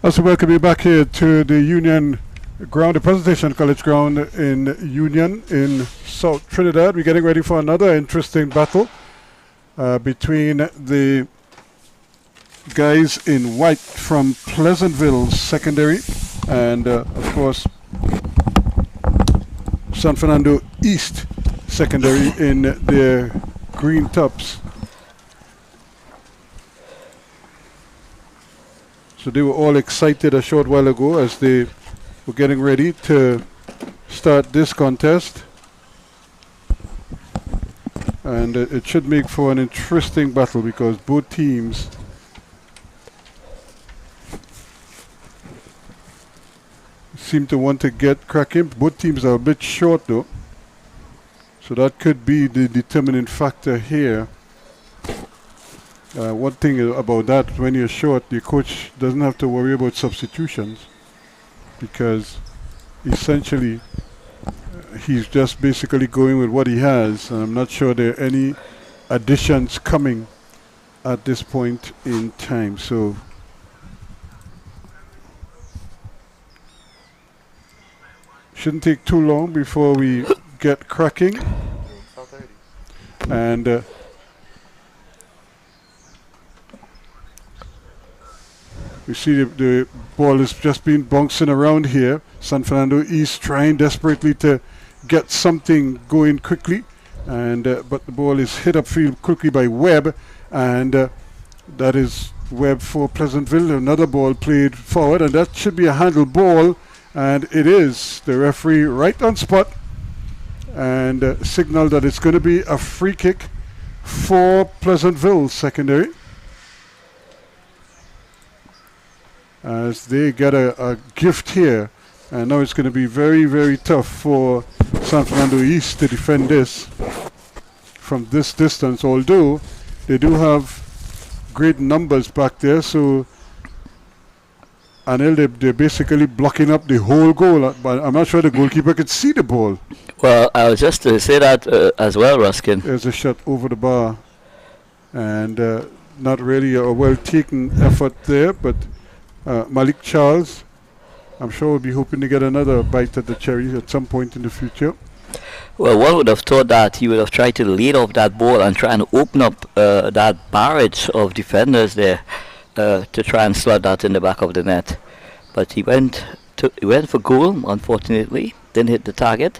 Also welcome you back here to the Union ground, the Presentation College ground in Union in South Trinidad. We're getting ready for another interesting battle between the guys in white from Pleasantville Secondary and of course San Fernando East Secondary in their green tops. So they were all excited a short while ago as they were getting ready to start this contest. And it should make for an interesting battle because both teams seem to want to get cracking. Both teams are a bit short though. So that could be the determining factor here. One thing about that, when you're short, your coach doesn't have to worry about substitutions because essentially he's just basically going with what he has, and I'm not sure there are any additions coming at this point in time. So shouldn't take too long before we get cracking. And we see the ball is just been bouncing around here. San Fernando East trying desperately to get something going quickly, and but the ball is hit upfield quickly by Webb, and that is Webb for Pleasantville. Another ball played forward, and that should be a handle ball, and it is. The referee right on spot and signaled that it's going to be a free kick for Pleasantville Secondary, as they get a gift here, and now it's going to be very, very tough for San Fernando East to defend this from this distance, although they do have great numbers back there. So Anil, they're basically blocking up the whole goal, but I'm not sure the goalkeeper could see the ball. Well, I was just to say that as well, Ruskin. There's a shot over the bar, and not really a well-taken effort there, but Malik Charles, I'm sure, will be hoping to get another bite at the cherry at some point in the future. Well, one would have thought that he would have tried to lead off that ball and try and open up that barrage of defenders there to try and slot that in the back of the net. But he went for goal, unfortunately. Didn't hit the target.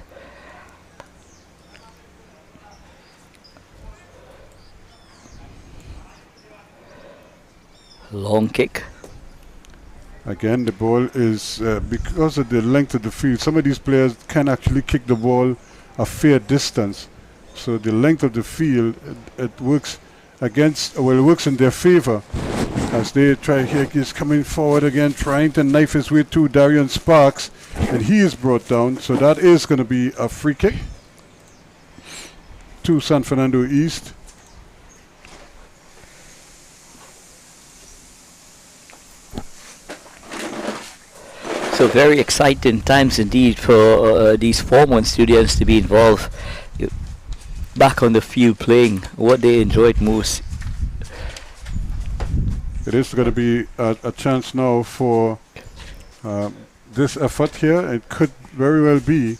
Long kick. Again, the ball is, because of the length of the field, some of these players can actually kick the ball a fair distance. So the length of the field, it works against, well, it works in their favor. As they try, here he's coming forward again, trying to knife his way to Darian Sparks, and he is brought down. So that is going to be a free kick to San Fernando East. So very exciting times indeed for these Form students to be involved back on the field playing what they enjoyed most. It is going to be a chance now for this effort here. It could very well be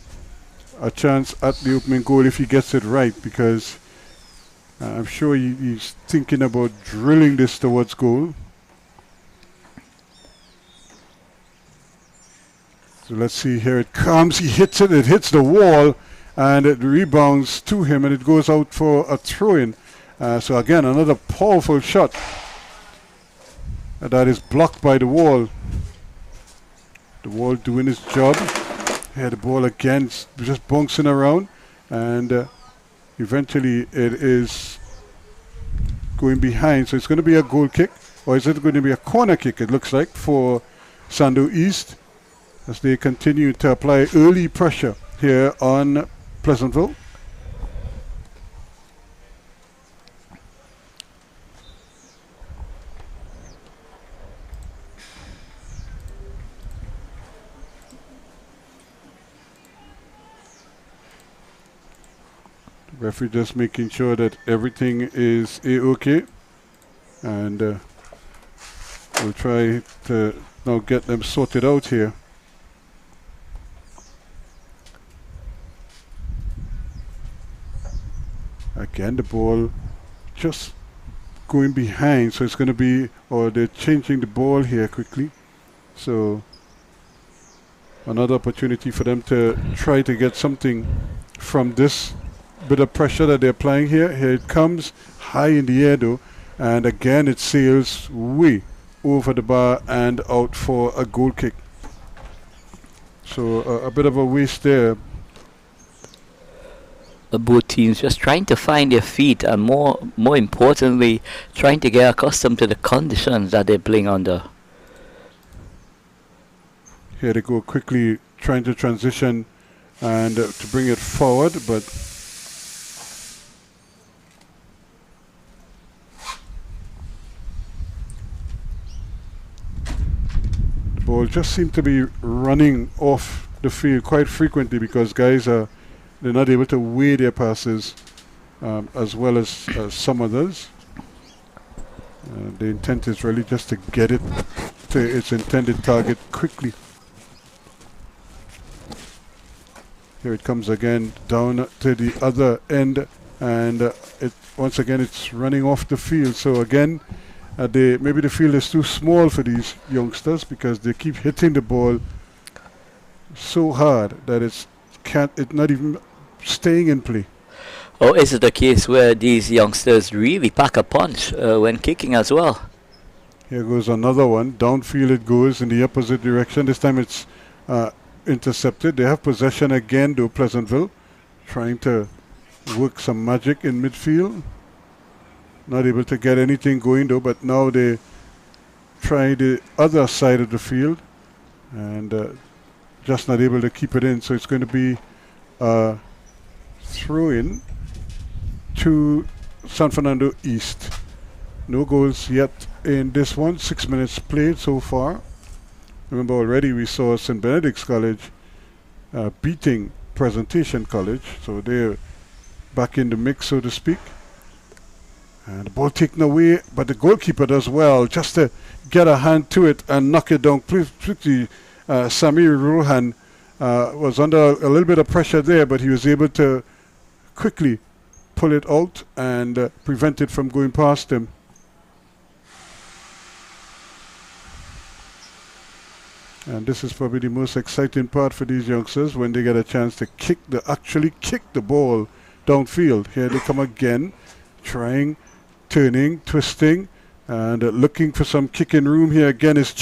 a chance at the opening goal if he gets it right, because I'm sure he's thinking about drilling this towards goal. So let's see, here it comes, he hits it, it hits the wall, and it rebounds to him, and it goes out for a throw-in. So again, another powerful shot that is blocked by the wall. The wall doing its job. Here the ball again, just bouncing around, and eventually it is going behind. So it's going to be a goal kick, or is it going to be a corner kick, it looks like, for Sando East, as they continue to apply early pressure here on Pleasantville. The referee just making sure that everything is A-OK, and we'll try to now get them sorted out here. Again, the ball just going behind, so it's going to be, or they're changing the ball here quickly. So another opportunity for them to try to get something from this bit of pressure that they're applying here. Here it comes, high in the air though, and again it sails way over the bar and out for a goal kick. So a bit of a waste there. Both teams just trying to find their feet, and more importantly, trying to get accustomed to the conditions that they're playing under. Here they go quickly, trying to transition and to bring it forward, but the ball just seemed to be running off the field quite frequently because guys they're not able to weigh their passes as well as some others. The intent is really just to get it to its intended target quickly. Here it comes again down to the other end, and once again it's running off the field. So again, maybe the field is too small for these youngsters because they keep hitting the ball so hard that it's not even staying in play. Or is it a case where these youngsters really pack a punch when kicking as well? Here goes another one. Downfield it goes in the opposite direction. This time it's intercepted. They have possession again though, Pleasantville, trying to work some magic in midfield. Not able to get anything going though, but now they try the other side of the field and just not able to keep it in. So it's going to be a throw-in to San Fernando East. No goals yet in this one. 6 minutes played so far. Remember already we saw St. Benedict's College beating Presentation College, so they're back in the mix, so to speak. And the ball taken away, but the goalkeeper does well just to get a hand to it and knock it down quickly. Samir Rohan was under a little bit of pressure there, but he was able to quickly pull it out and prevent it from going past him. And this is probably the most exciting part for these youngsters when they get a chance to actually kick the ball downfield. Here they come again, trying, turning, twisting, and looking for some kicking room. Here again is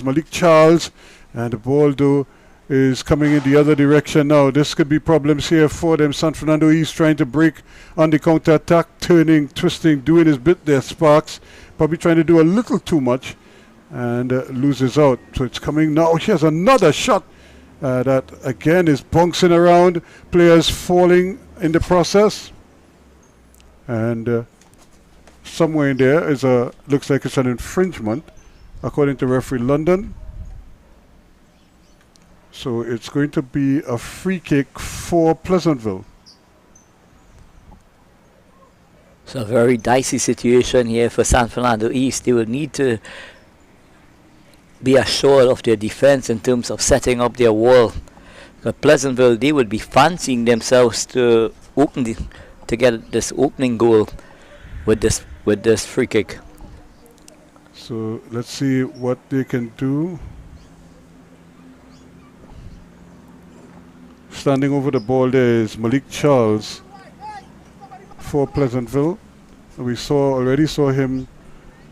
Malik Charles, and the ball though is coming in the other direction now. This could be problems here for them. San Fernando East trying to break on the counter attack, turning, twisting, doing his bit there. Sparks probably trying to do a little too much and loses out. So it's coming now. Here's another shot that again is bouncing around, players falling in the process, and somewhere in there is looks like it's an infringement according to referee London. So it's going to be a free kick for Pleasantville. It's a very dicey situation here for San Fernando East. They will need to be assured of their defense in terms of setting up their wall. But Pleasantville, they would be fancying themselves to get this opening goal with this free kick. So let's see what they can do. Standing over the ball there is Malik Charles for Pleasantville. We already saw him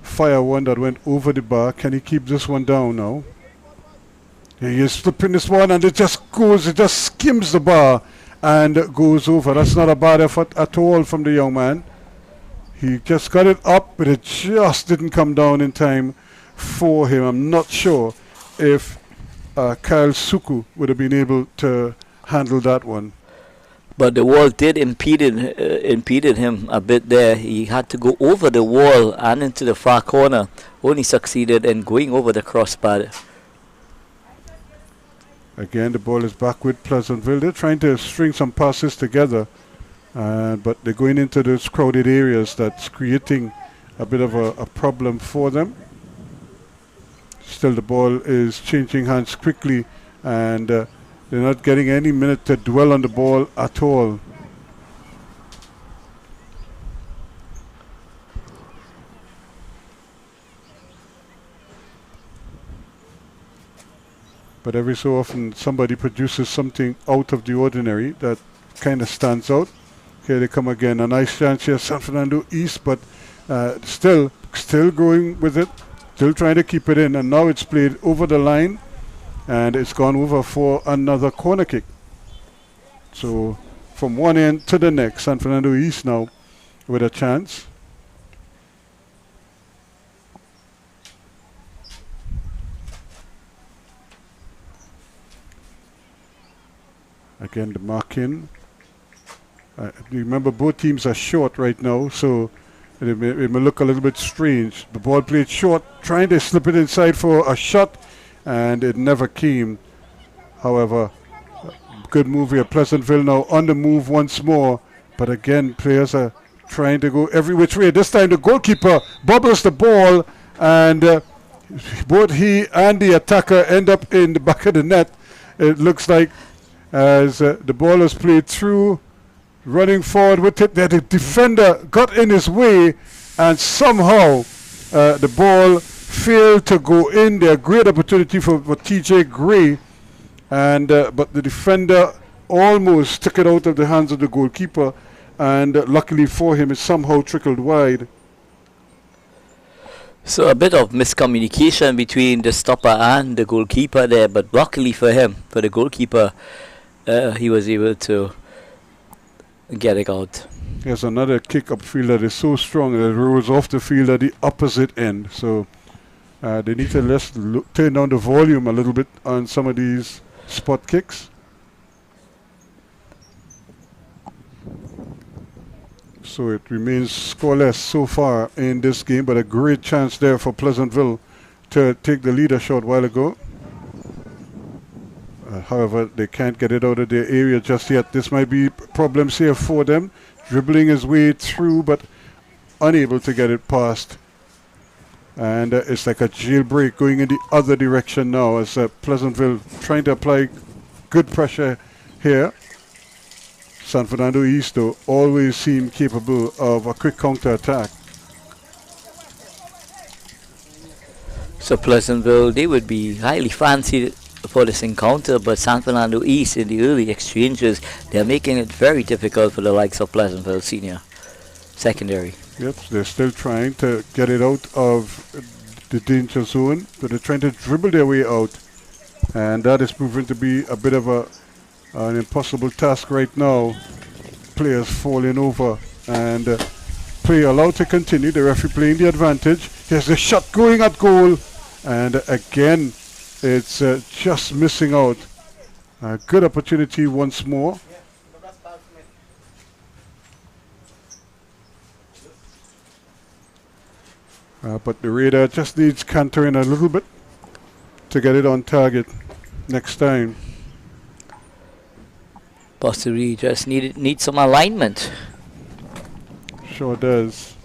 fire one that went over the bar. Can he keep this one down now? Here he is flipping this one, and it just skims the bar and goes over. That's not a bad effort at all from the young man. He just got it up, but it just didn't come down in time for him. I'm not sure if Kyle Suku would have been able to handle that one. But the wall did impeded him a bit there. He had to go over the wall and into the far corner. Only succeeded in going over the crossbar. Again, the ball is back with Pleasantville. They're trying to string some passes together, but they're going into those crowded areas that's creating a bit of a problem for them. Still the ball is changing hands quickly, and they're not getting any minute to dwell on the ball at all. But every so often somebody produces something out of the ordinary that kind of stands out. Here they come again. A nice chance here, San Fernando East, but still going with it, still trying to keep it in, and now it's played over the line, and it's gone over for another corner kick. So from one end to the next, San Fernando East now with a chance. Again, the mark-in. Remember, both teams are short right now, so it may look a little bit strange. The ball played short, trying to slip it inside for a shot, and it never came. However, good move here. Pleasantville now on the move once more, but again, players are trying to go every which way. This time, the goalkeeper bobbles the ball, and both he and the attacker end up in the back of the net. It looks like as the ball is played through, running forward with it, that the defender got in his way, and somehow the ball failed to go in there. Great opportunity for TJ Gray, and but the defender almost took it out of the hands of the goalkeeper, and luckily for him, it somehow trickled wide. So a bit of miscommunication between the stopper and the goalkeeper there, but luckily for him, for the goalkeeper, he was able to get it out. There's another kick upfield that is so strong that it rolls off the field at the opposite end. So they need to turn down the volume a little bit on some of these spot kicks. So it remains scoreless so far in this game, but a great chance there for Pleasantville to take the lead a short while ago. However, they can't get it out of their area just yet. This might be problems here for them. Dribbling his way through, but unable to get it past. And it's like a jailbreak going in the other direction now, as Pleasantville trying to apply good pressure here. San Fernando East, though, always seem capable of a quick counter-attack. So Pleasantville, they would be highly fancied for this encounter, but San Fernando East in the early exchanges, they're making it very difficult for the likes of Pleasantville Senior Secondary. Yep, they're still trying to get it out of the danger zone, but they're trying to dribble their way out, and that is proving to be a bit of an impossible task right now. Players falling over, and play allowed to continue. The referee playing the advantage. Here's the shot going at goal, and again it's just missing out. A good opportunity once more. But the Raider just needs cantering a little bit to get it on target next time. Possibly just need some alignment. Sure does.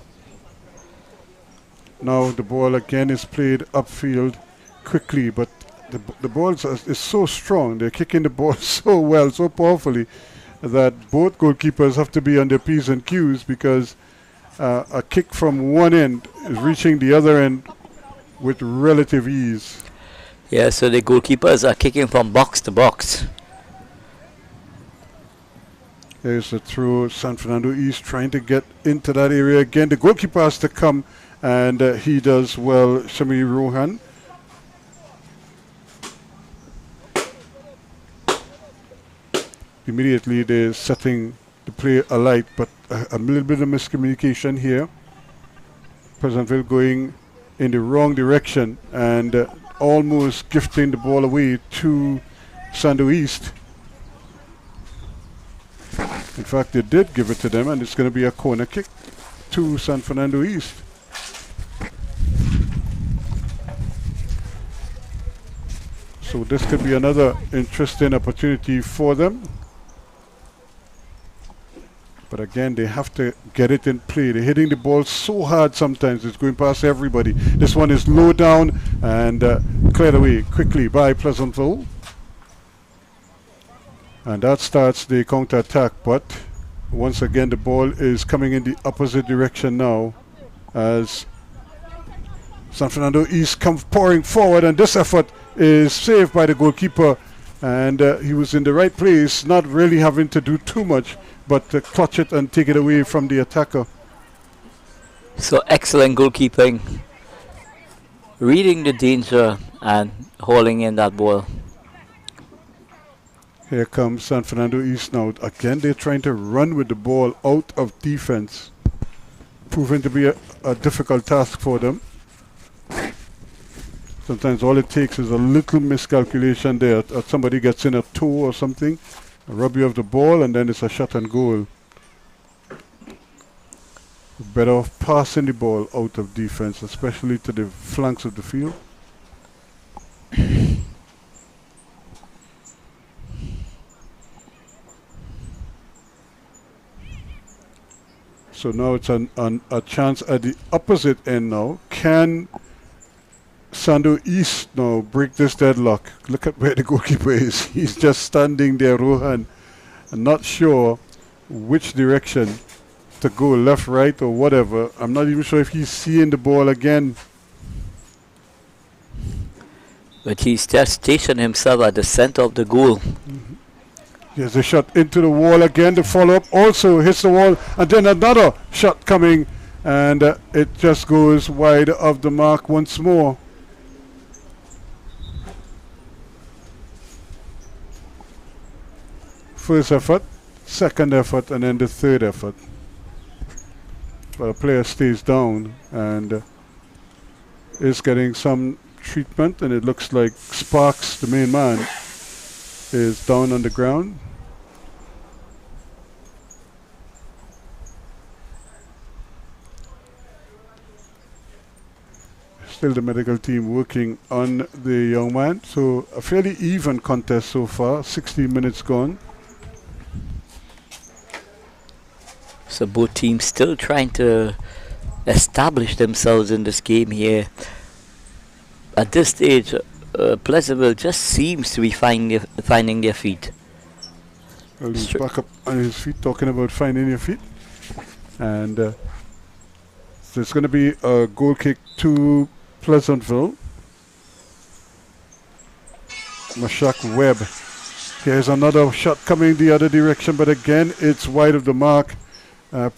Now the ball again is played upfield quickly, but the ball is so strong. They're kicking the ball so well, so powerfully, that both goalkeepers have to be on their P's and Q's, because a kick from one end is reaching the other end with relative ease. Yeah, so the goalkeepers are kicking from box to box. There's a throw. San Fernando East trying to get into that area again. The goalkeeper has to come, and he does well, Shami Rohan. Immediately they're setting the play alight, but a little bit of miscommunication here. Pleasantville going in the wrong direction and almost gifting the ball away to Sando East. In fact, they did give it to them, and it's going to be a corner kick to San Fernando East. So this could be another interesting opportunity for them. But again, they have to get it in play. They're hitting the ball so hard sometimes, it's going past everybody. This one is low down and cleared away quickly by Pleasantville. And that starts the counter-attack, but once again the ball is coming in the opposite direction now as San Fernando East comes pouring forward, and this effort is saved by the goalkeeper, and he was in the right place, not really having to do too much but to clutch it and take it away from the attacker. So excellent goalkeeping, reading the danger and holding in that ball. Here comes San Fernando East now. Again, they're trying to run with the ball out of defense, proving to be a difficult task for them. Sometimes all it takes is a little miscalculation there. Somebody gets in a toe or something, a rubby of the ball, and then it's a shot and goal. Better off passing the ball out of defense, especially to the flanks of the field. So now it's a chance at the opposite end now. Can Sando East now break this deadlock? Look at where the goalkeeper is. He's just standing there, Rohan, and not sure which direction to go, left, right, or whatever. I'm not even sure if he's seeing the ball again. But he's just stationed himself at the center of the goal. Here's a shot into the wall again. The follow-up also hits the wall, and then another shot coming, and it just goes wide of the mark once more. First effort, second effort, and then the third effort. But a player stays down and is getting some treatment, and it looks like Sparks, the main man, is down on the ground. Still the medical team working on the young man. So a fairly even contest so far, 60 minutes gone. So both teams still trying to establish themselves in this game here. At this stage, Pleasantville just seems to be finding their feet. Well, he's back up on his feet, talking about finding your feet. And so it's going to be a goal kick to Pleasantville. Mashak Webb. Here's another shot coming the other direction, but again, it's wide of the mark. We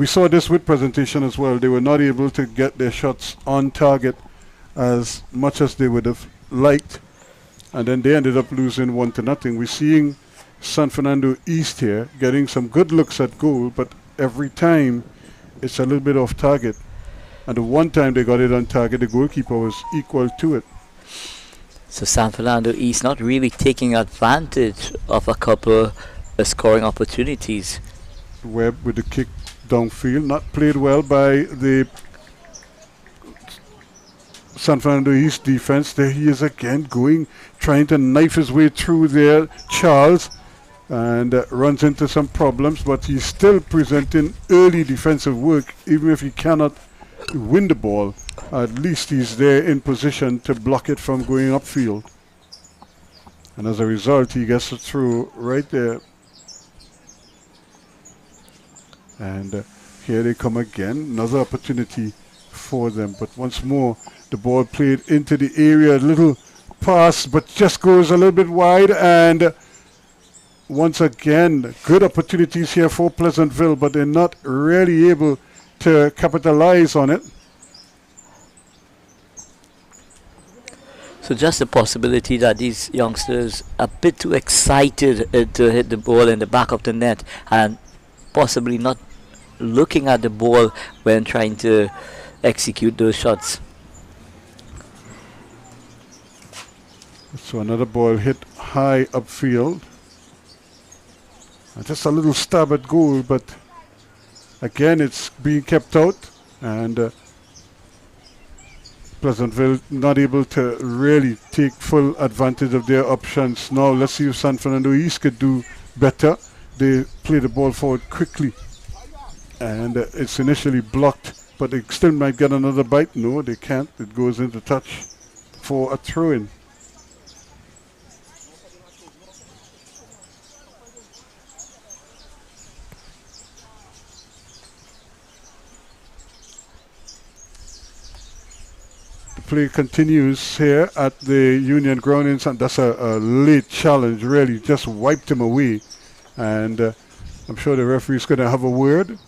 saw this with presentation as well. They were not able to get their shots on target as much as they would have liked, and then they ended up losing 1-0. We're seeing San Fernando East here getting some good looks at goal, but every time it's a little bit off target, and the one time they got it on target, the goalkeeper was equal to it. So San Fernando East not really taking advantage of a couple scoring opportunities. Webb with the kick downfield, not played well by the San Fernando East defense. There he is again, trying to knife his way through there, Charles, and runs into some problems, but he's still presenting early defensive work. Even if he cannot win the ball, at least he's there in position to block it from going upfield, and as a result he gets it through right there. And here they come again, another opportunity for them, but once more the ball played into the area, a little pass but just goes a little bit wide, and once again good opportunities here for Pleasantville, but they're not really able to capitalize on it. So just the possibility that these youngsters are a bit too excited to hit the ball in the back of the net, and possibly not looking at the ball when trying to execute those shots. So another ball hit high upfield. Just a little stab at goal, but again it's being kept out, and Pleasantville not able to really take full advantage of their options. Now let's see if San Fernando East could do better. they play the ball forward quickly. And it's initially blocked, but they still might get another bite. No, they can't. It goes into touch for a throw-in. The play continues here at the Union groundings, and that's a late challenge, really. Just wiped him away. And I'm sure the referee's going to have a word.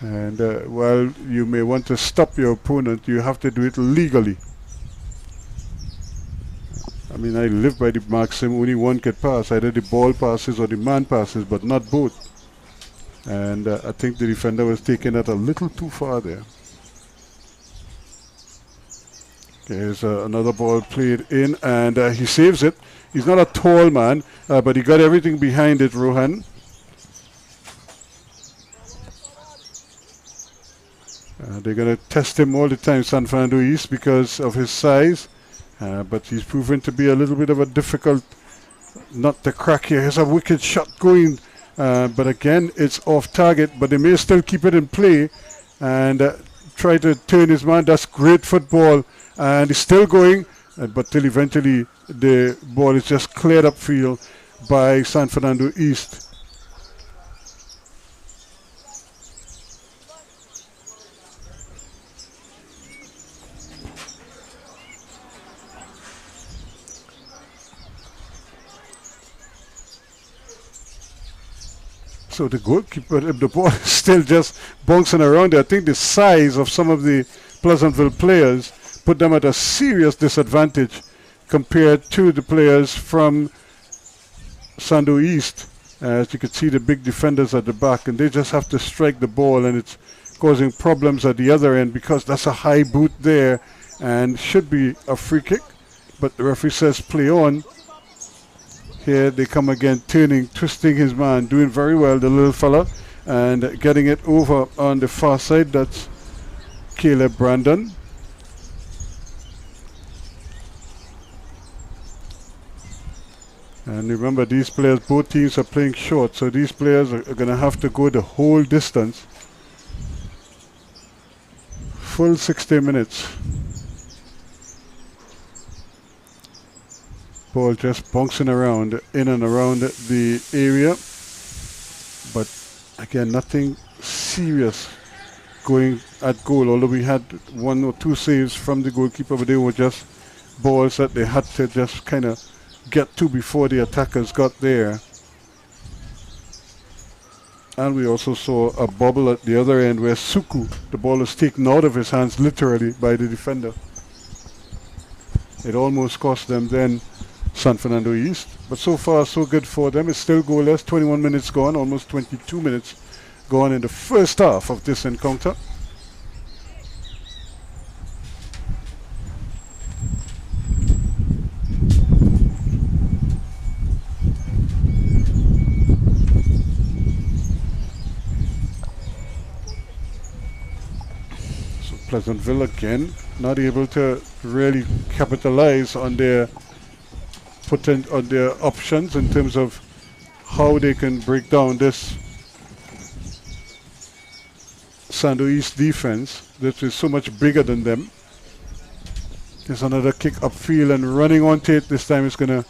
And while you may want to stop your opponent, you have to do it legally. I mean, I live by the maxim, only one can pass, either the ball passes or the man passes, but not both. And I think the defender was taking that a little too far there. Here's another ball played in, and he saves it. He's not a tall man, but he got everything behind it, Rohan. They're going to test him all the time, San Fernando East, because of his size. But he's proven to be a little bit of a difficult nut to crack here. Here's a wicked shot going, but again, it's off target. But they may still keep it in play and try to turn his man. That's great football. And he's still going, but till eventually the ball is just cleared upfield by San Fernando East. So the goalkeeper, the ball is still just bouncing around there. I think the size of some of the Pleasantville players put them at a serious disadvantage compared to the players from Sando East. As you can see, the big defenders at the back, and they just have to strike the ball, and it's causing problems at the other end because that's a high boot there and should be a free kick. But the referee says play on. Here they come again, turning, twisting his man, doing very well, the little fella, and getting it over on the far side. That's Caleb Brandon. And remember, these players, both teams are playing short, so these players are going to have to go the whole distance. Full 60 minutes. Ball just bouncing around, in and around the area. But again, nothing serious going at goal, although we had one or two saves from the goalkeeper, but they were just balls that they had to just kind of get to before the attackers got there. And we also saw a bobble at the other end where Suku, the ball was taken out of his hands literally by the defender. It almost cost them then San Fernando East, but so far so good for them. It's still goalless, 21 minutes gone, almost 22 minutes gone in the first half of this encounter. So Pleasantville again, not able to really capitalize on their on their options in terms of how they can break down this Sando East defense that is so much bigger than them. There's another kick upfield, and running onto it this time is going to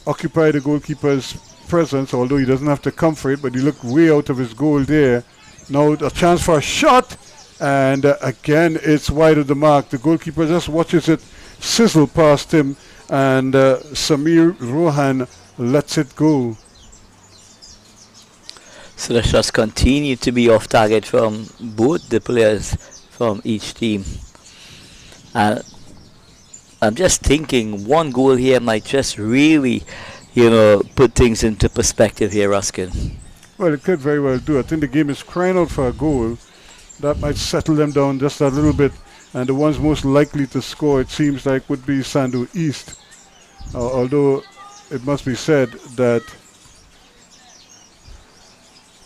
occupy the goalkeeper's presence, although he doesn't have to come for it, but he looked way out of his goal there. Now a chance for a shot, and again it's wide of the mark. The goalkeeper just watches it sizzle past him, and Samir Rohan lets it go. So the shots continue to be off target from both the players from each team. And I'm just thinking one goal here might just really, put things into perspective here, Ruskin. Well, it could very well do. I think the game is crying out for a goal. That might settle them down just a little bit. And the ones most likely to score, it seems like, would be Sando East. Although it must be said that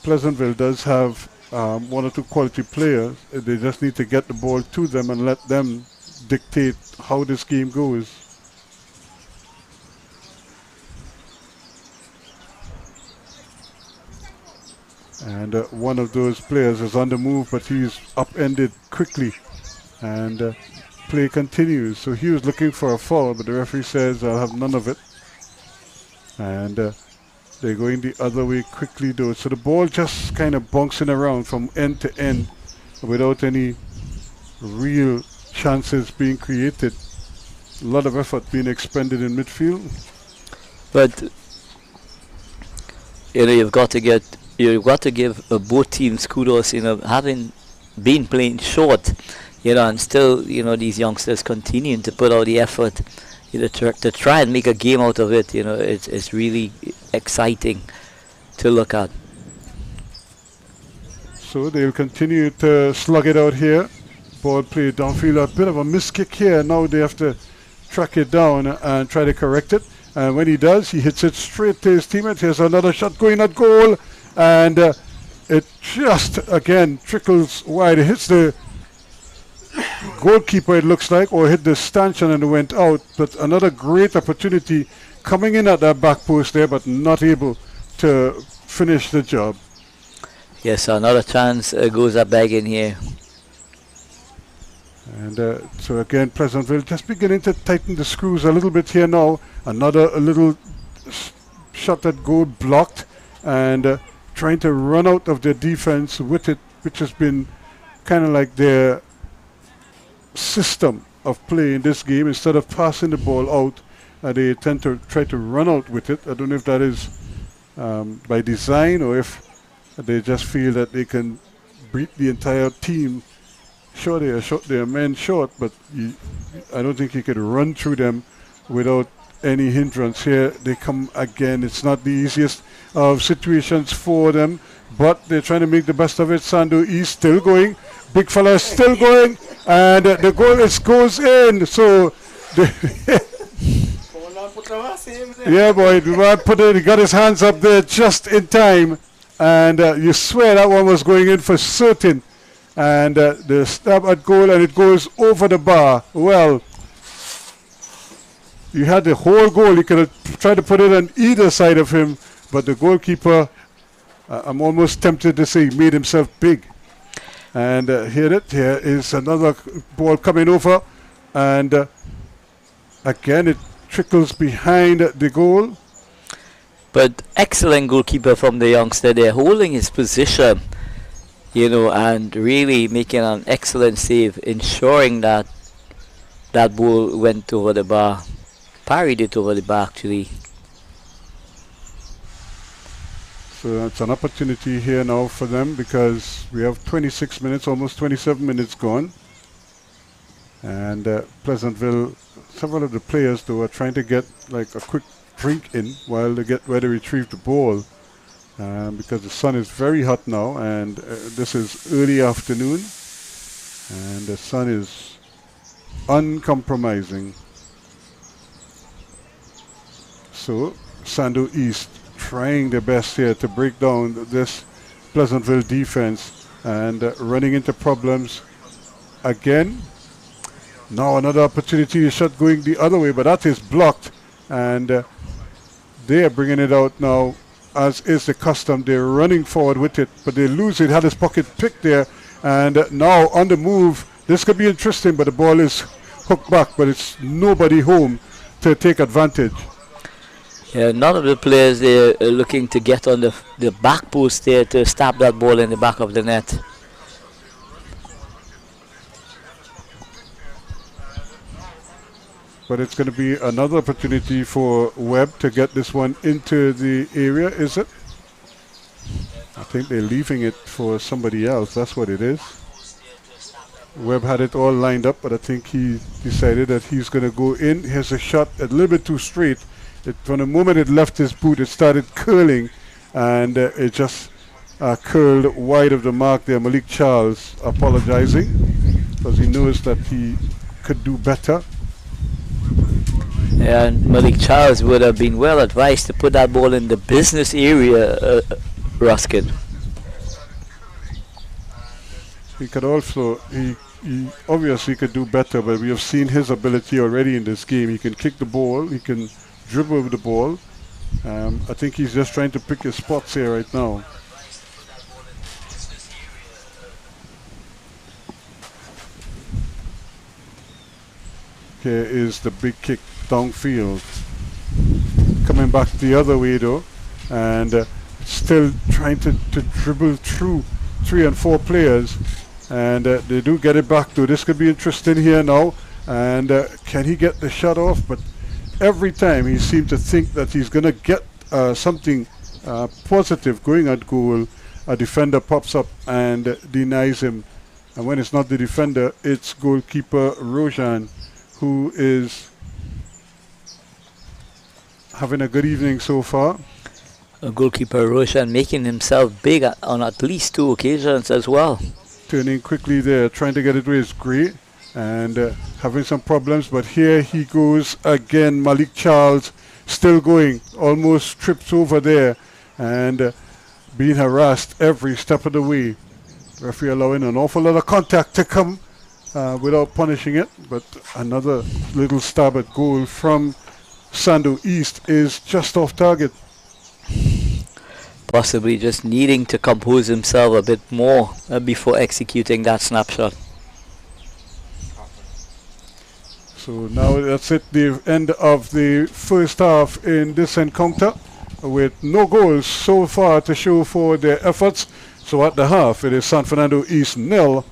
Pleasantville does have one or two quality players. They just need to get the ball to them and let them dictate how this game goes. And one of those players is on the move, but he's upended quickly. And play continues. So he was looking for a foul, but the referee says, I'll have none of it. And they're going the other way quickly, though. So the ball just kind of bouncing around from end to end without any real chances being created. A lot of effort being expended in midfield. But you've got to give both teams kudos. Having been playing short, and still these youngsters continuing to put out the effort, to try and make a game out of it. It's really exciting to look at. So they'll continue to slug it out here. Ball played downfield, a bit of a miss kick here. Now they have to track it down and try to correct it. And when he does, he hits it straight to his teammate. Here's another shot going at goal. And it just, again, trickles wide. It hits the goalkeeper, it looks like, or hit the stanchion and went out. But another great opportunity coming in at that back post there, but not able to finish the job. Yes, another chance goes up begging here. And so again, Pleasantville just beginning to tighten the screws a little bit here now. Another little shot at goal blocked, and trying to run out of their defense with it, which has been kind of like their system of play in this game. Instead of passing the ball out, they tend to try to run out with it. I don't know if that is by design or if they just feel that they can beat the entire team. Sure, they are men short, but I don't think you could run through them without any hindrance. Here they come again. It's not the easiest of situations for them, but they're trying to make the best of it. Sando East still going. Big fella is still going, and the goal goes in. So, yeah, boy, the man he got his hands up there just in time, and you swear that one was going in for certain. And the stab at goal, and it goes over the bar. Well, you had the whole goal. You could have tried to put it on either side of him, but the goalkeeper, I'm almost tempted to say, made himself big. And here is another ball coming over, and again it trickles behind the goal. But excellent goalkeeper from the youngster there, holding his position, and really making an excellent save, ensuring that that ball went over the bar, parried it over the bar actually. So that's an opportunity here now for them, because we have 26 minutes, almost 27 minutes gone. And Pleasantville, several of the players though are trying to get like a quick drink in while they get ready to retrieve the ball. Because the sun is very hot now, and this is early afternoon, and the sun is uncompromising. So Sando East trying their best here to break down this Pleasantville defense, and running into problems again. Now another opportunity, a shot going the other way, but that is blocked, and they are bringing it out now. As is the custom, they're running forward with it, but they lose it. Had his pocket picked there, and now on the move. This could be interesting, but the ball is hooked back, but it's nobody home to take advantage. Yeah, none of the players there are looking to get on the back post there to stab that ball in the back of the net. But it's going to be another opportunity for Webb to get this one into the area, is it? I think they're leaving it for somebody else. That's what it is. Webb had it all lined up, but I think he decided that he's going to go in. Here's a shot a little bit too straight. From the moment it left his boot, it started curling, and it just curled wide of the mark there. Malik Charles apologizing because he knows that he could do better. And Malik Charles would have been well advised to put that ball in the business area, Ruskin. He could also, he obviously could do better, but we have seen his ability already in this game. He can kick the ball, he can dribble with the ball. I think he's just trying to pick his spots here right now. Here is the big kick downfield. Coming back the other way though, and still trying to dribble through 3 and 4 players, and they do get it back though. This could be interesting here now, and can he get the shot off? But every time he seems to think that he's going to get something positive going at goal, a defender pops up and denies him, and when it's not the defender, it's goalkeeper Rojan, who is having a good evening so far. Goalkeeper Roshan making himself big on at least 2 occasions as well. Turning quickly there, trying to get it with Gray, and having some problems, but here he goes again. Malik Charles still going, almost trips over there, and being harassed every step of the way. Referee allowing an awful lot of contact to come without punishing it, but another little stab at goal from Sando East is just off target. Possibly just needing to compose himself a bit more before executing that snapshot. So now that's it, the end of the first half in this encounter, with no goals so far to show for their efforts. So at the half, it is San Fernando East 0,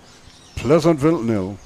Pleasantville 0.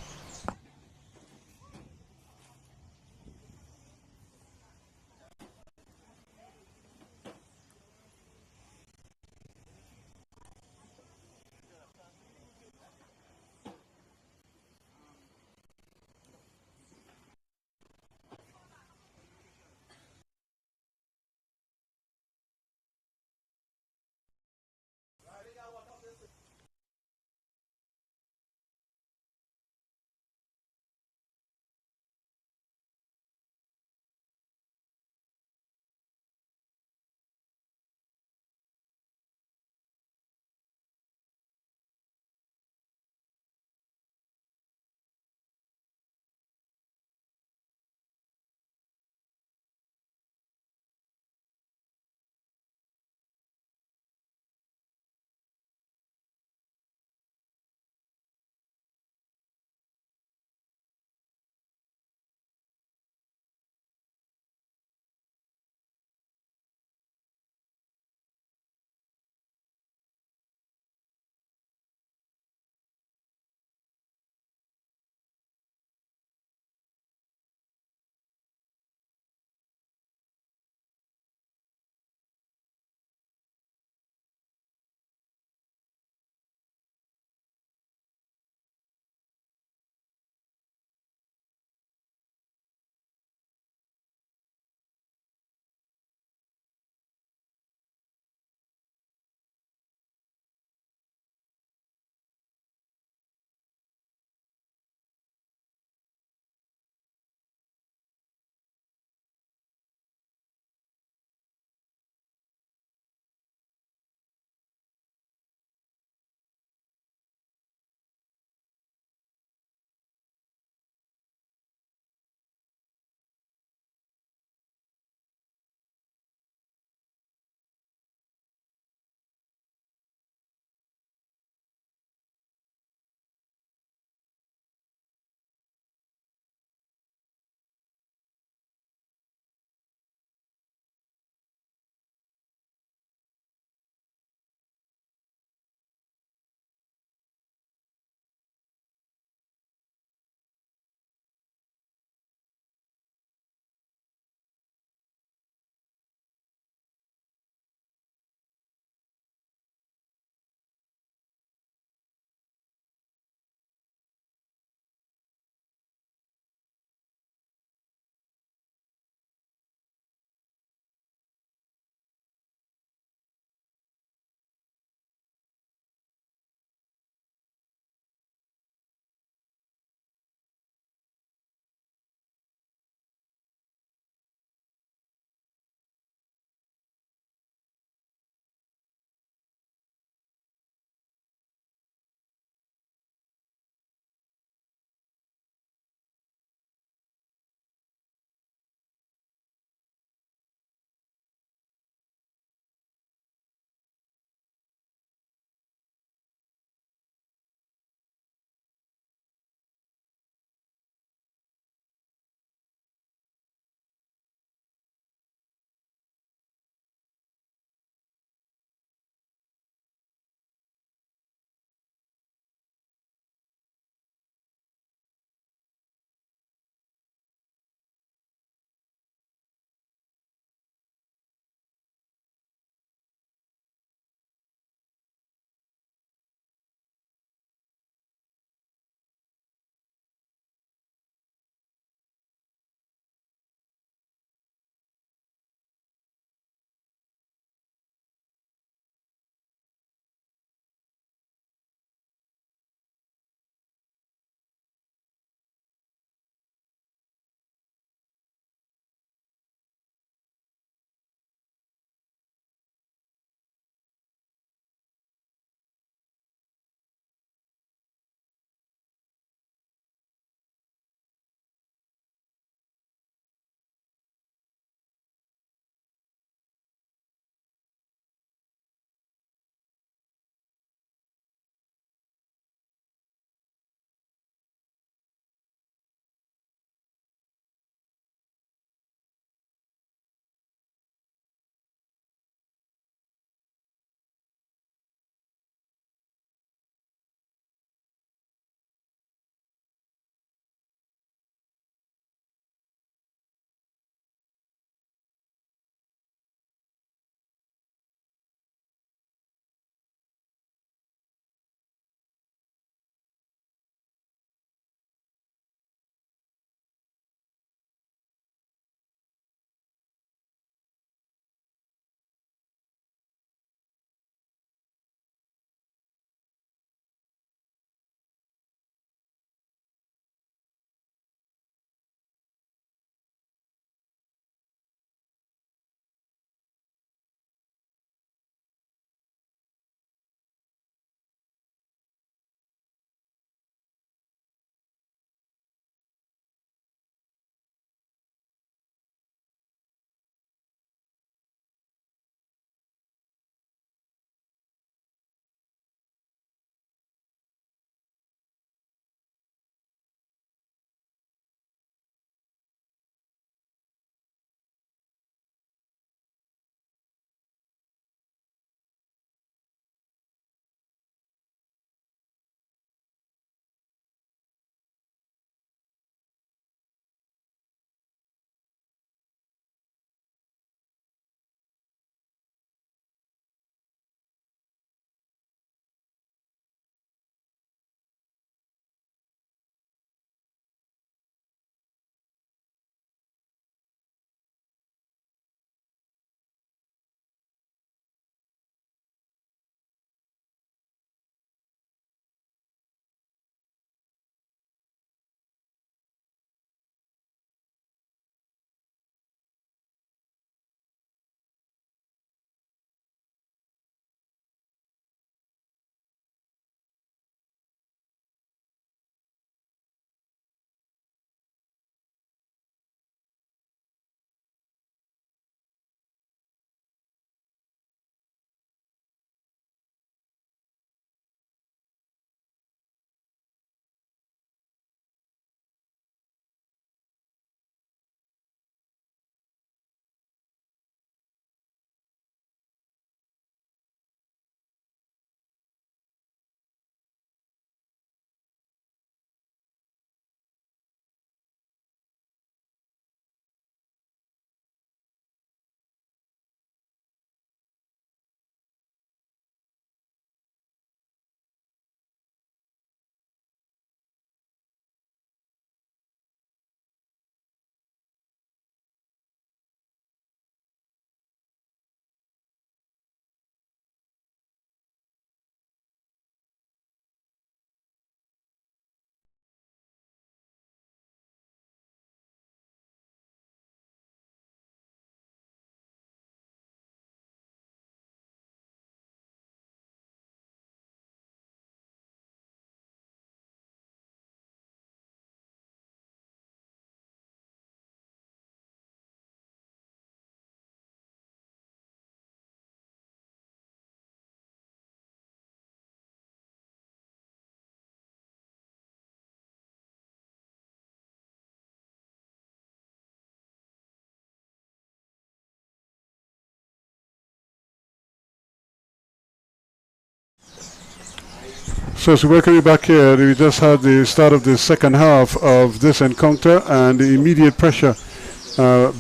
So as we welcome you back here, we just had the start of the second half of this encounter and the immediate pressure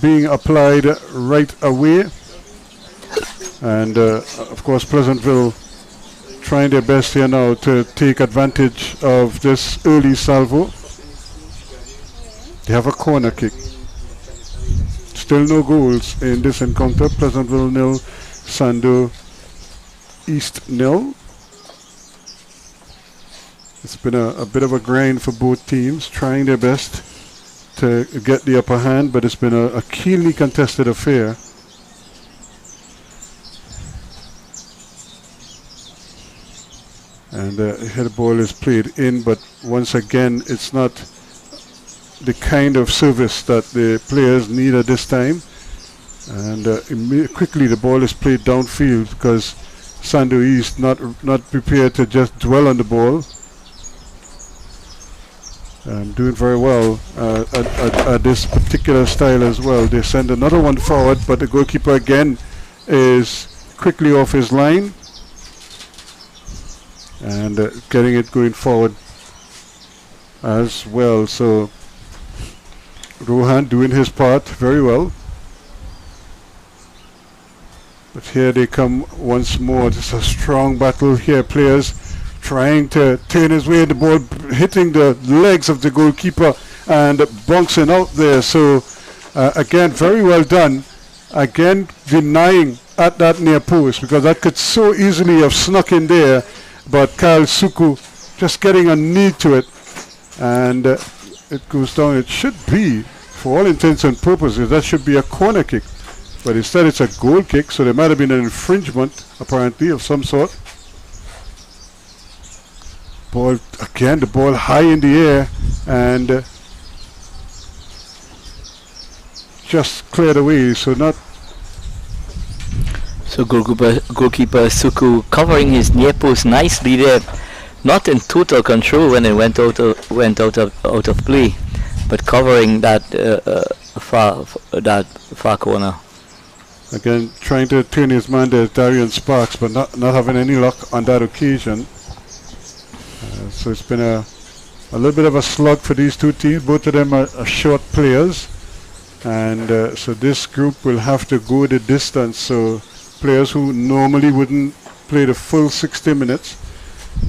being applied right away. And of course Pleasantville trying their best here now to take advantage of this early salvo. They have a corner kick. Still no goals in this encounter. Pleasantville 0, Sando East 0. It's been a bit of a grind for both teams, trying their best to get the upper hand, but it's been a keenly contested affair. And here the ball is played in, but once again it's not the kind of service that the players need at this time. And quickly the ball is played downfield because Sando East not prepared to just dwell on the ball. Doing very well at this particular style as well. They send another one forward, but the goalkeeper again is quickly off his line and getting it going forward as well. So Rohan doing his part very well. But here they come once more. It's a strong battle here. Players trying to turn his way, the ball hitting the legs of the goalkeeper and bouncing out there. So again, very well done. Again, denying at that near post, because that could so easily have snuck in there. But Kyle Suku just getting a knee to it, and it goes down. It should be, for all intents and purposes, that should be a corner kick. But instead it's a goal kick, so there might have been an infringement, apparently, of some sort. Ball again, the ball high in the air and just cleared away. So not. So goalkeeper Suku covering his near post nicely there, not in total control when it went out of play, but covering that far corner. Again, trying to turn his man there, Darian Sparks, but not having any luck on that occasion. So it's been a little bit of a slug for these two teams. Both of them are short players, and so this group will have to go the distance. So players who normally wouldn't play the full 60 minutes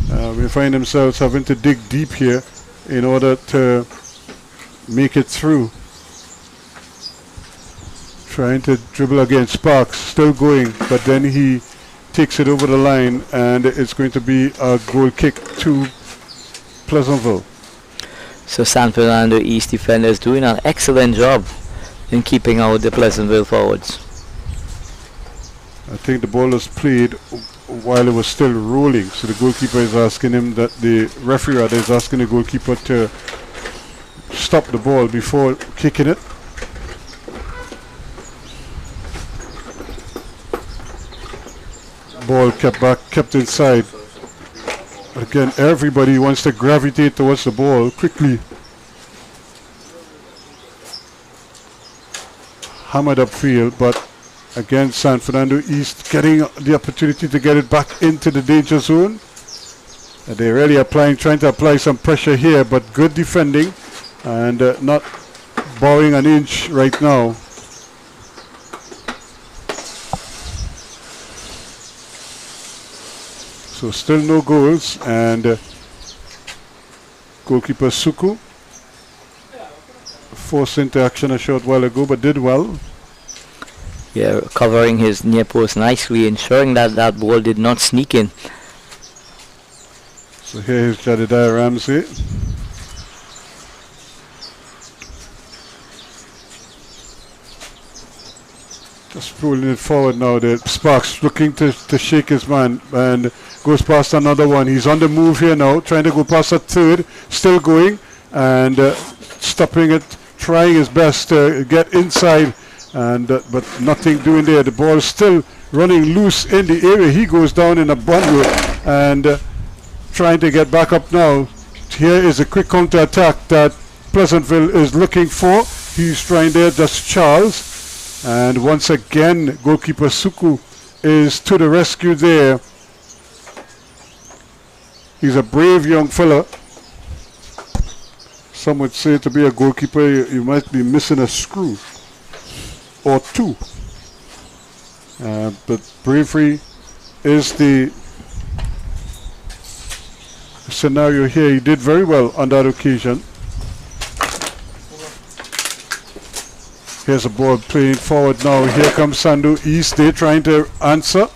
will find themselves having to dig deep here in order to make it through. Trying to dribble again. Sparks still going, but then he takes it over the line, and it's going to be a goal kick to Pleasantville. So San Fernando East defenders doing an excellent job in keeping out the Pleasantville forwards. I think the ball was played while it was still rolling, so the goalkeeper is asking him, that the referee rather is asking the goalkeeper to stop the ball before kicking it. Ball kept inside. Again, everybody wants to gravitate towards the ball quickly. Hammered upfield, but again, San Fernando East getting the opportunity to get it back into the danger zone. And they're really trying to apply some pressure here, but good defending and not bowing an inch right now. So still no goals, and goalkeeper Suku forced into action a short while ago, but did well. Yeah, covering his near post nicely, ensuring that that ball did not sneak in. So here is Jedidiah Ramsey. Just rolling it forward now. The Sparks looking to shake his man, and goes past another one. He's on the move here now, trying to go past a third, still going, and stopping it, trying his best to get inside, and but nothing doing there. The ball is still running loose in the area. He goes down in a bundle and trying to get back up now. Here is a quick counter attack that Pleasantville is looking for. He's trying there, that's Charles. And once again, goalkeeper Suku is to the rescue there. He's a brave young fella. Some would say to be a goalkeeper, you might be missing a screw or two. But bravery is the scenario here. He did very well on that occasion. Here's a ball playing forward now. Here comes Sandu East. They're trying to answer.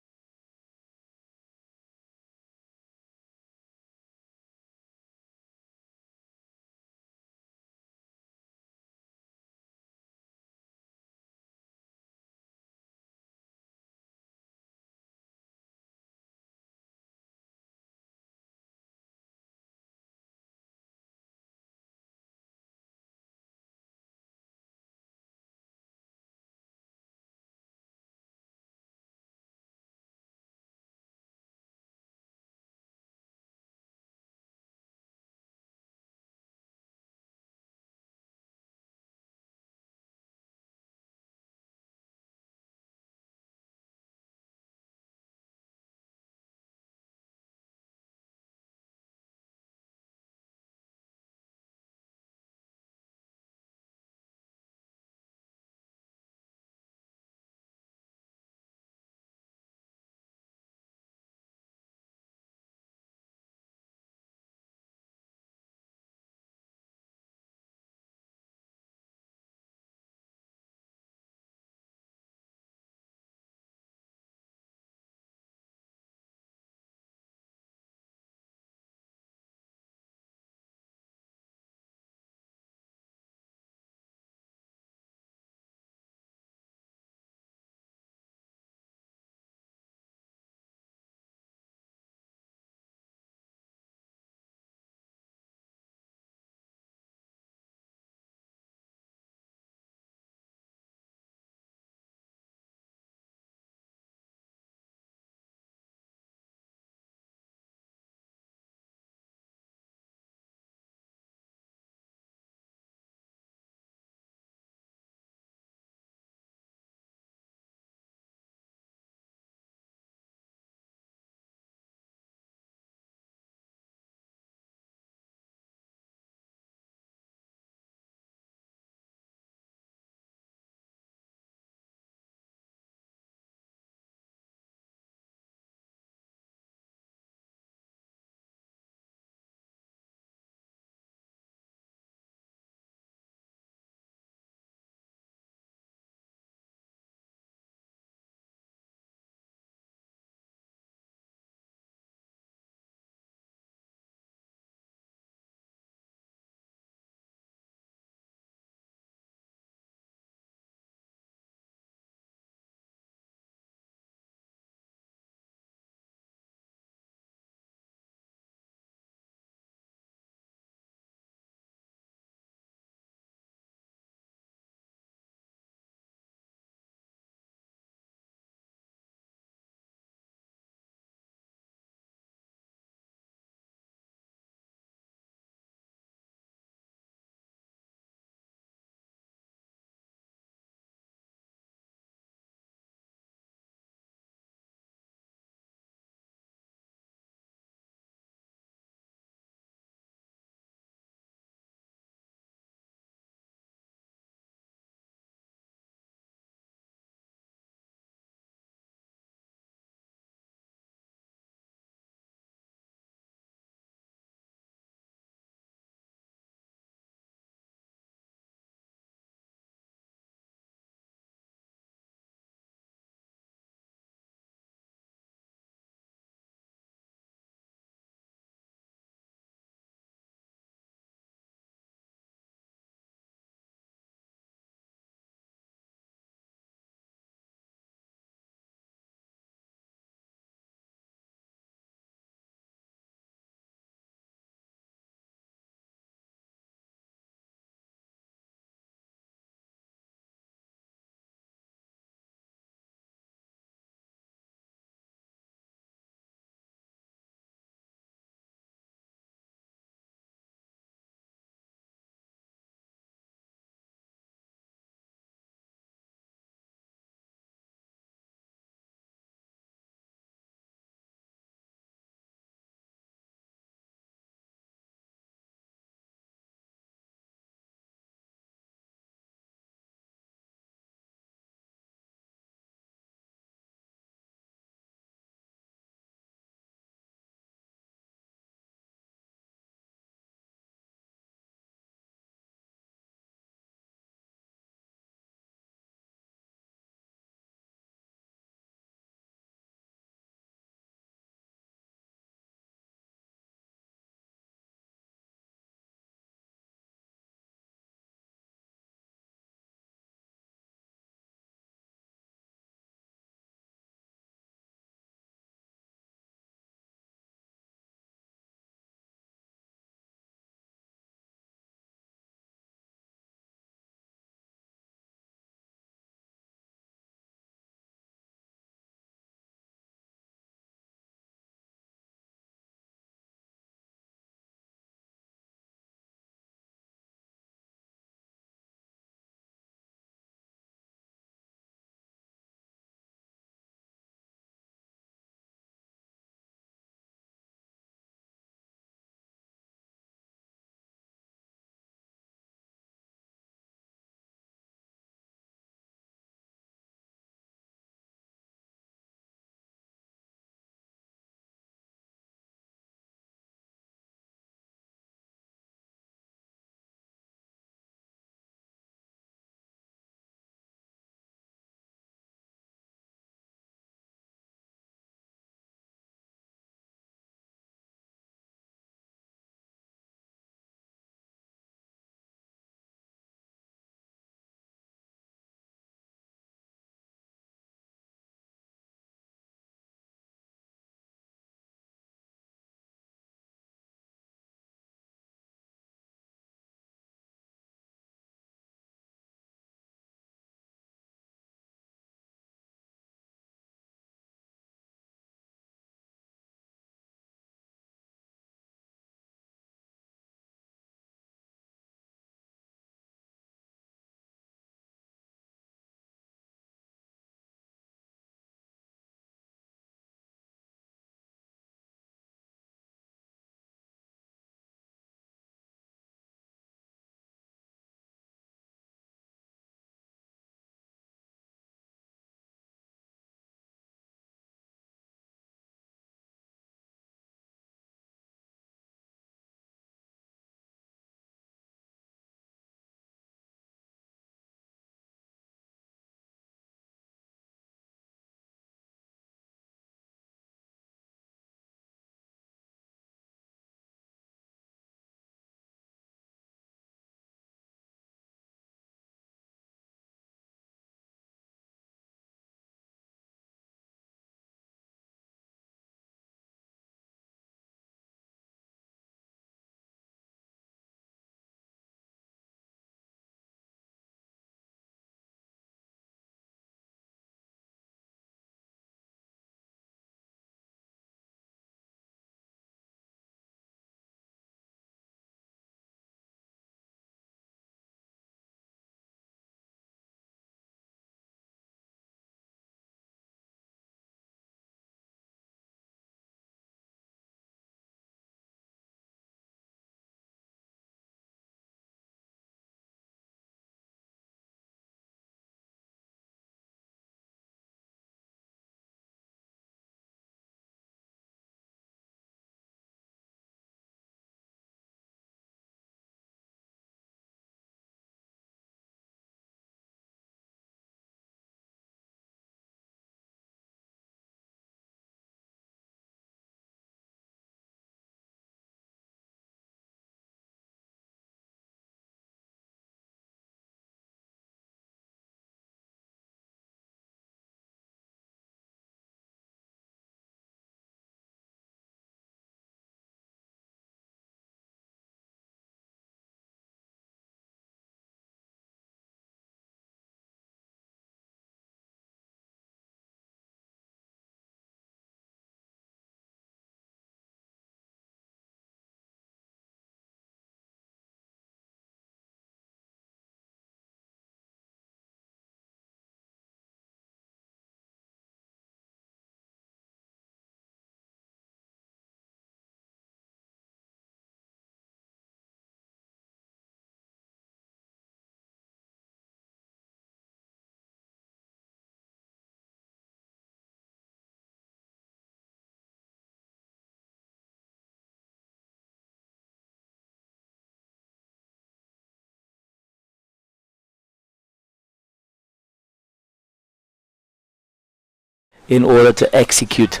in order to execute.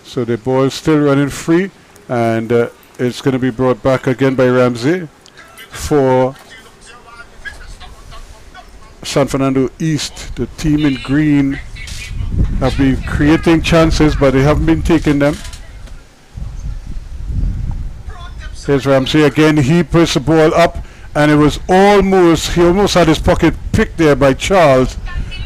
So the ball still running free, and it's going to be brought back again by Ramsey for San Fernando East. The team in green have been creating chances, but they haven't been taking them. Here's Ramsey again. He puts the ball up, and it was he almost had his pocket picked there by Charles,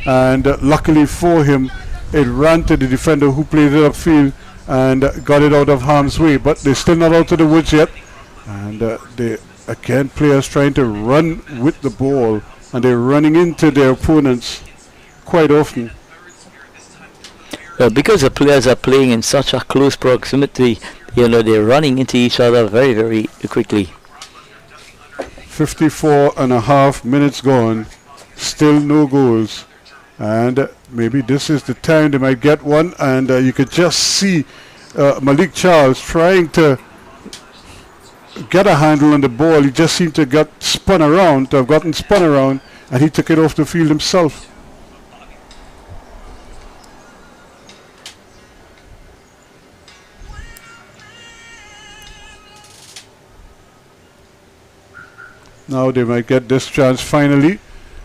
and luckily for him, it ran to the defender who played it upfield and got it out of harm's way. But they're still not out of the woods yet, and they again players trying to run with the ball, and they're running into their opponents quite often. Because the players are playing in such a close proximity, they're running into each other very, very quickly. 54.5 minutes gone, still no goals, and maybe this is the time they might get one. And you could just see Malik Charles trying to get a handle on the ball. He just seemed to have gotten spun around, and he took it off the field himself. Now they might get this chance finally,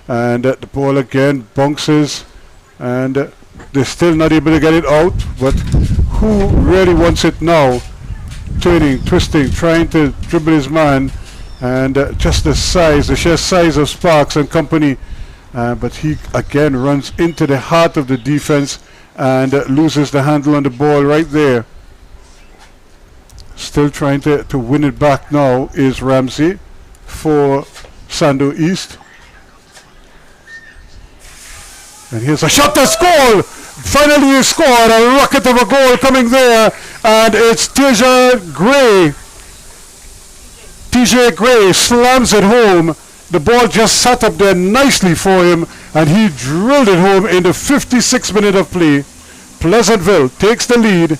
and the ball again bounces, and they're still not able to get it out. But who really wants it now? Turning, twisting, trying to dribble his man, and just the sheer size of Sparks and company. But he again runs into the heart of the defense and loses the handle on the ball right there. Still trying to win it back now is Ramsey for Sando East. And here's a shot to score! Finally he scored, a rocket of a goal coming there, and it's TJ Gray. TJ Gray slams it home. The ball just sat up there nicely for him, and he drilled it home in the 56th minute of play. Pleasantville takes the lead.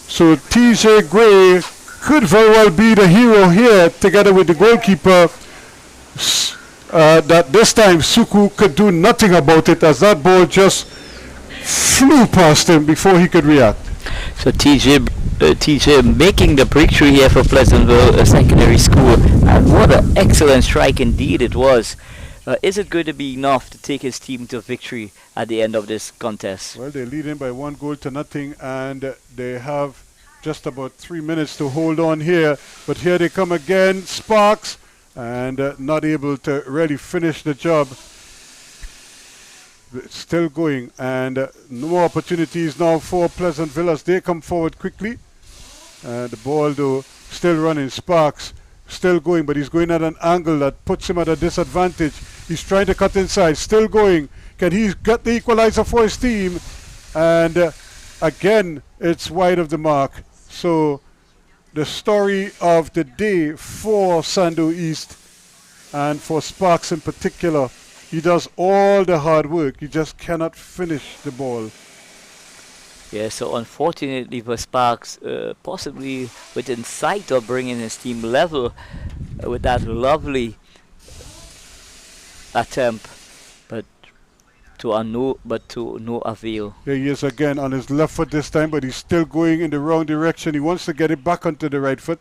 So TJ Gray could very well be the hero here, together with the goalkeeper. That this time Suku could do nothing about it, as that ball just flew past him before he could react. So TJ making the breakthrough here for Pleasantville Secondary School, and what an excellent strike indeed it was. Is it going to be enough to take his team to victory at the end of this contest? Well, they're leading by 1-0, and they have just about 3 minutes to hold on here. But here they come again, Sparks, and not able to really finish the job. It's still going, and no more opportunities now for Pleasantville as they come forward quickly. The ball, though, still running. Sparks still going, but he's going at an angle that puts him at a disadvantage. He's trying to cut inside, still going. Can he get the equalizer for his team? And again, it's wide of the mark. So the story of the day for Sando East, and for Sparks in particular, he does all the hard work, he just cannot finish the ball. Yeah, so unfortunately for Sparks, possibly within sight of bringing his team level with that lovely attempt, but to no avail. There he is again on his left foot this time, but he's still going in the wrong direction. He wants to get it back onto the right foot,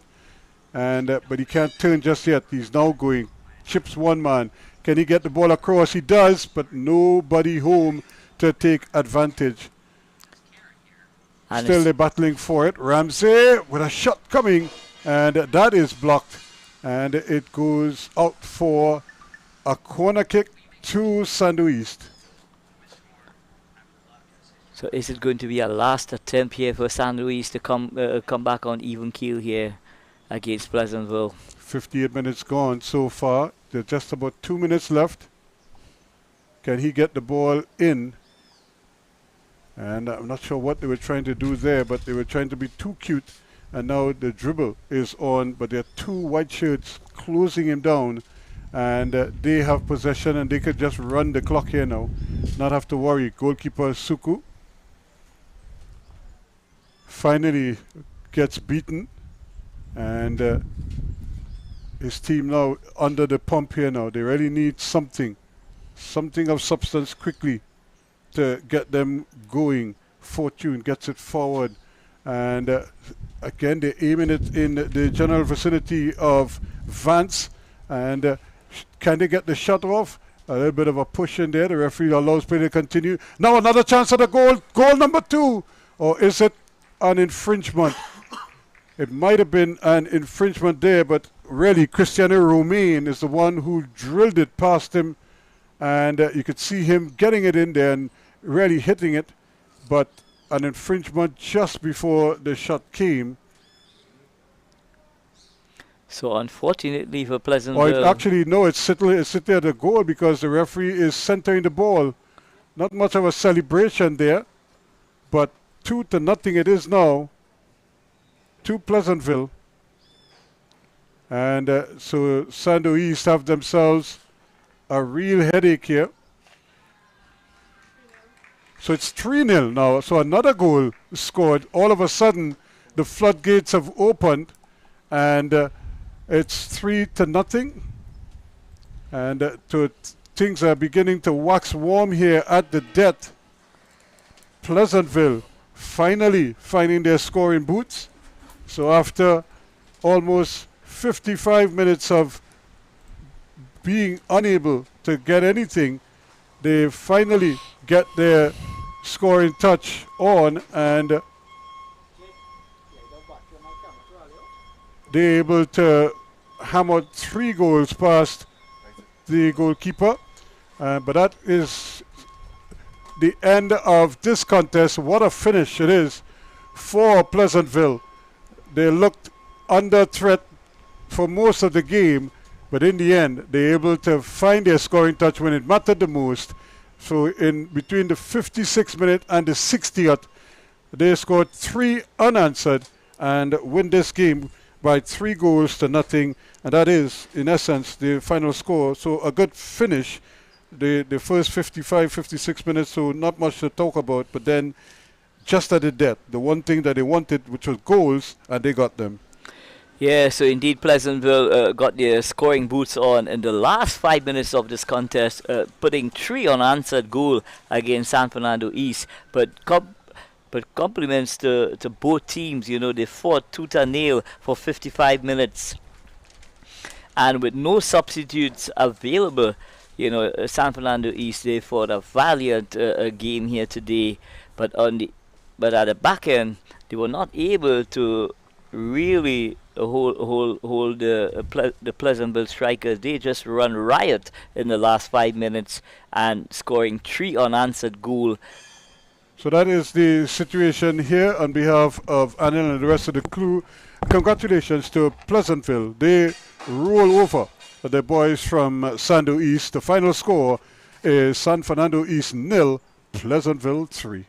and but he can't turn just yet. He's now going, chips one man. Can he get the ball across? He does, but nobody home to take advantage. And still they're battling for it. Ramsey with a shot coming, and that is blocked, and it goes out for a corner kick to Sando East. So is it going to be a last attempt here for Sando East to come back on even keel here against Pleasantville? 58 minutes gone so far. There's just about 2 minutes left. Can he get the ball in? And I'm not sure what they were trying to do there, but they were trying to be too cute. And now the dribble is on, but there are two white shirts closing him down. And they have possession, and they could just run the clock here now. Not have to worry. Goalkeeper Suku finally gets beaten. And his team now under the pump here now. They really need something of substance quickly to get them going. Fortune gets it forward, and again they're aiming it in the general vicinity of Vance, and can they get the shot off? A little bit of a push in there. The referee allows play to continue. Now another chance at a goal number 2, or is it an infringement? It might have been an infringement there, but really Cristiano Romain is the one who drilled it past him, and you could see him getting it in there and really hitting it, but an infringement just before the shot came. So unfortunately for Pleasantville... Actually, no, it's sitting at the goal because the referee is centering the ball. Not much of a celebration there, but 2-0 it is now to Pleasantville. And so Sando East have themselves a real headache here. So it's 3-0 now. So another goal scored. All of a sudden, the floodgates have opened, and it's 3-0. And things are beginning to wax warm here at the death. Pleasantville finally finding their scoring boots. So after almost 55 minutes of being unable to get anything, they finally get their scoring touch on, and they're able to hammer 3 goals past the goalkeeper. But that is the end of this contest. What a finish it is for Pleasantville. They looked under threat for most of the game, but in the end they're able to find their scoring touch when it mattered the most. So in between the 56th minute and the 60th, they scored 3 unanswered and win this game by 3-0, and that is in essence the final score. So a good finish. The first 56 minutes, so not much to talk about, but then just at the death, the one thing that they wanted, which was goals, and they got them. Yeah, so indeed Pleasantville got their scoring boots on in the last 5 minutes of this contest, putting 3 unanswered goal against San Fernando East. But compliments to both teams. You know, they fought tooth and nail for 55 minutes, and with no substitutes available, you know, San Fernando East, they fought a valiant game here today. But at the back end, they were not able to really hold the Pleasantville strikers. They just run riot in the last 5 minutes and scoring 3 unanswered goals. So that is the situation here on behalf of Anil and the rest of the crew. Congratulations to Pleasantville. They roll over the boys from Sando East. The final score is San Fernando East 0, Pleasantville 3.